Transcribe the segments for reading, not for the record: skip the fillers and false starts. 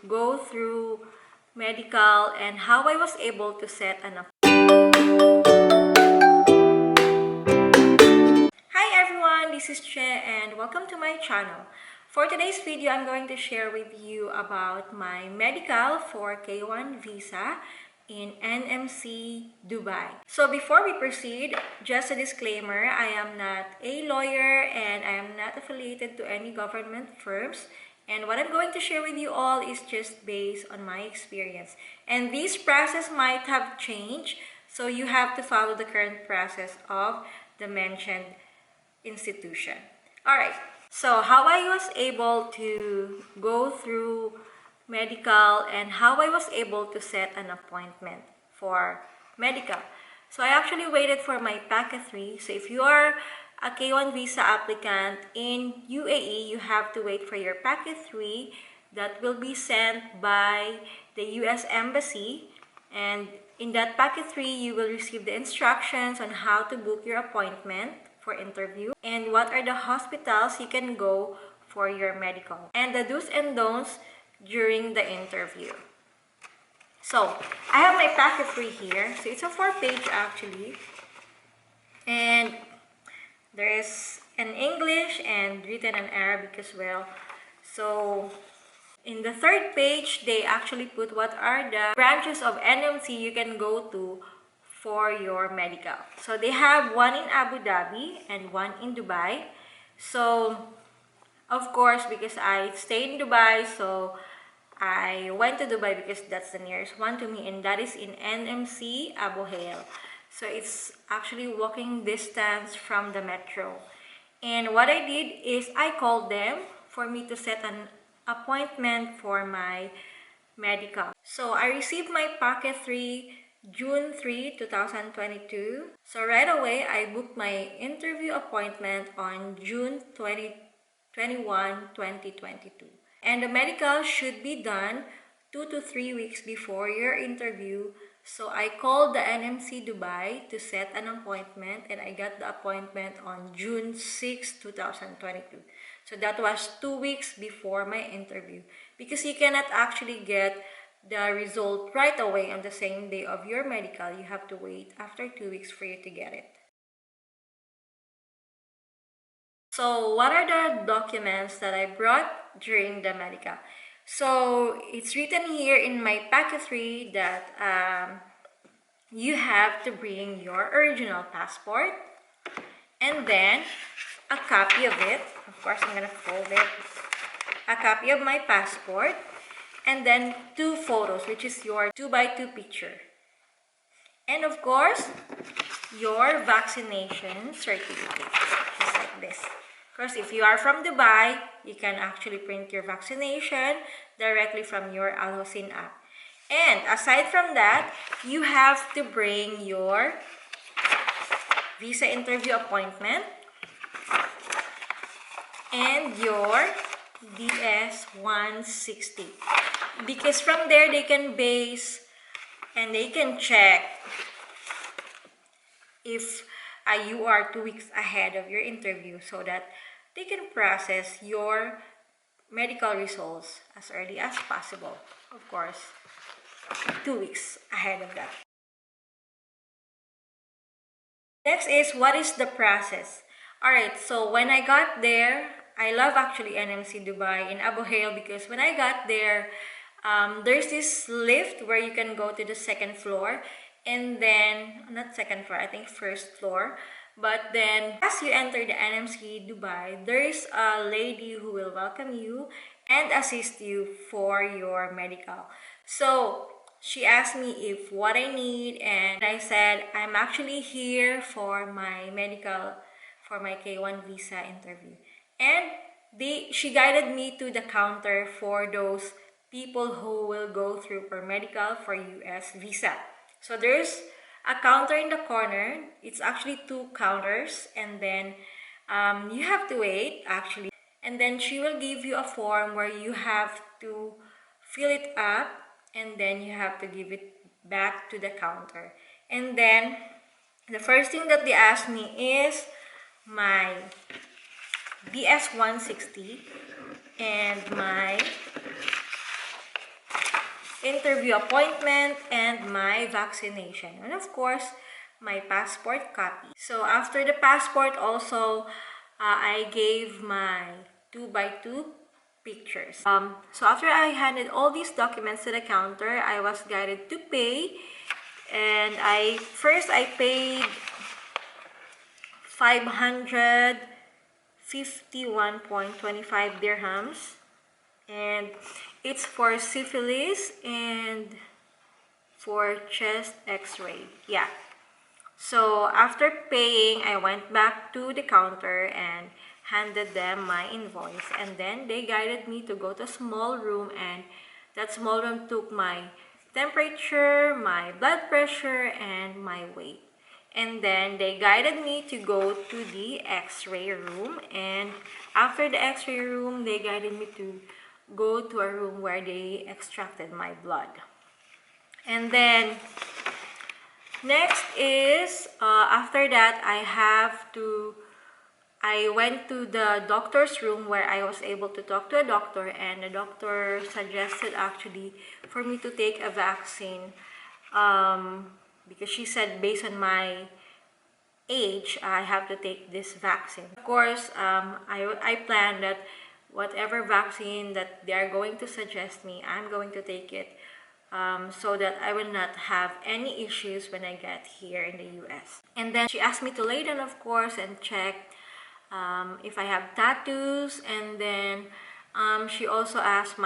go through medical and how I was able to set an appointment. Hi everyone, this is Che and welcome to my channel. For today's video, I'm going to share with you about my medical for K1 visa in NMC Dubai. So before we proceed, just a disclaimer, I am not a lawyer and I am not affiliated to any government firms. And what I'm going to share with you all is just based on my experience. And this process might have changed, so you have to follow the current process of the mentioned institution. Alright, so how I was able to go through medical and how I was able to set an appointment for medical. So I actually waited for my packet 3. So if you are a K1 visa applicant in UAE, you have to wait for your packet 3 that will be sent by the US Embassy, and in that packet 3 you will receive the instructions on how to book your appointment for interview and what are the hospitals you can go for your medical and the do's and don'ts during the interview. So I have my packet 3 here. So it's a 4-page actually, and there is an English and written in Arabic as well. So in the 3rd page, they actually put what are the branches of NMC you can go to for your medical. So they have one in Abu Dhabi and one in Dubai. So of course, because I stay in Dubai, so I went to Dubai because that's the nearest one to me, and that is in NMC Abu Dhabi. So it's actually walking distance from the metro. And what I did is I called them for me to set an appointment for my medical. So I received my packet 3 June 3, 2022. So right away, I booked my interview appointment on June 21, 2022. And the medical should be done 2 to 3 weeks before your interview. So I called the NMC Dubai to set an appointment, and I got the appointment on June 6, 2022. So that was 2 weeks before my interview, because you cannot actually get the result right away on the same day of your medical. You have to wait after 2 weeks for you to get it. So what are the documents that I brought during the medical? So it's written here in my packet 3 that you have to bring your original passport and then a copy of it. Of course, I'm gonna fold it. A copy of my passport, and then 2 photos, which is your 2x2 picture. And of course, your vaccination certificate, just like this. Of course, if you are from Dubai, you can actually print your vaccination directly from your Al Hossein app. And aside from that, you have to bring your visa interview appointment and your DS-160, because from there they can base and they can check if you are 2 weeks ahead of your interview, so that they can process your medical results as early as possible. Of course, 2 weeks ahead of that. Next is, what is the process? Alright, so when I got there, I love actually NMC Dubai in Abu Dhabi, because when I got there, there's this lift where you can go to the 2nd floor, and then, not 2nd floor, I think 1st floor. But then, as you enter the NMC Dubai, there is a lady who will welcome you and assist you for your medical. So she asked me if what I need, and I said I'm actually here for my medical, for my K1 visa interview. And she guided me to the counter for those people who will go through for medical for US visa. So there's a counter in the corner. It's actually 2 counters, and then you have to wait actually, and then she will give you a form where you have to fill it up, and then you have to give it back to the counter. And then the first thing that they asked me is my DS-160 and my interview appointment, and my vaccination. And of course, my passport copy. So after the passport also, I gave my 2x2 pictures. So after I handed all these documents to the counter, I was guided to pay. And first I paid 551.25 dirhams. And it's for syphilis and for chest x-ray. Yeah. So after paying, I went back to the counter and handed them my invoice. And then they guided me to go to a small room, and that small room took my temperature, my blood pressure, and my weight. And then they guided me to go to the x-ray room. And after the x-ray room, they guided me to go to a room where they extracted my blood. And then next is, after that, I went to the doctor's room where I was able to talk to a doctor, and the doctor suggested actually for me to take a vaccine because she said based on my age, I have to take this vaccine. Of course, I plan that whatever vaccine that they are going to suggest me, I'm going to take it so that I will not have any issues when I get here in the US. And then she asked me to lay down, of course, and check if I have tattoos. And then she also asked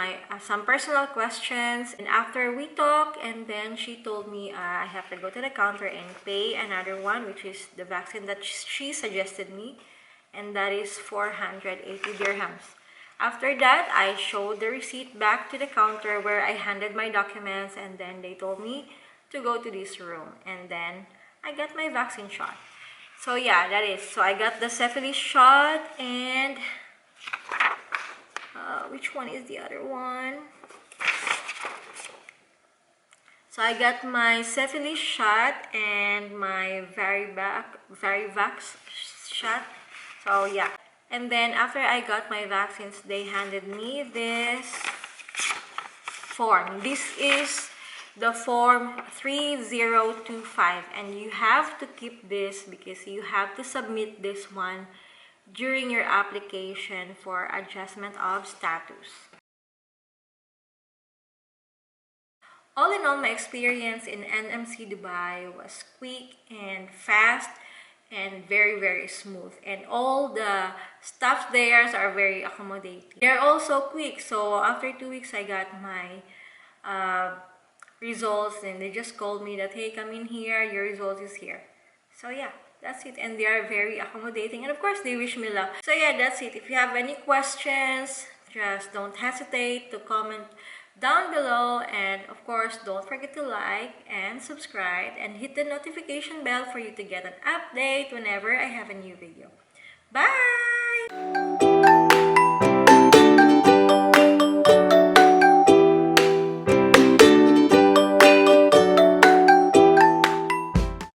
some personal questions. And after we talked, and then she told me I have to go to the counter and pay another one, which is the vaccine that she suggested me, and that is 480 dirhams. After that, I showed the receipt back to the counter where I handed my documents, and then they told me to go to this room, and then I got my vaccine shot. So yeah, that is. So I got the syphilis shot, and which one is the other one? So I got my syphilis shot and my Varivax shot. So yeah. And then after I got my vaccines, they handed me this form. This is the form 3025, and you have to keep this because you have to submit this one during your application for adjustment of status. All in all, my experience in NMC Dubai was quick and fast and very, very smooth, and all the staff there are very accommodating. They're also quick, so after 2 weeks I got my results, and they just called me that, hey, come in here, your result is here. So yeah, that's it. And they are very accommodating, and of course they wish me luck. So yeah, that's it. If you have any questions, just don't hesitate to comment down below, and of course don't forget to like and subscribe and hit the notification bell for you to get an update whenever I have a new video. Bye!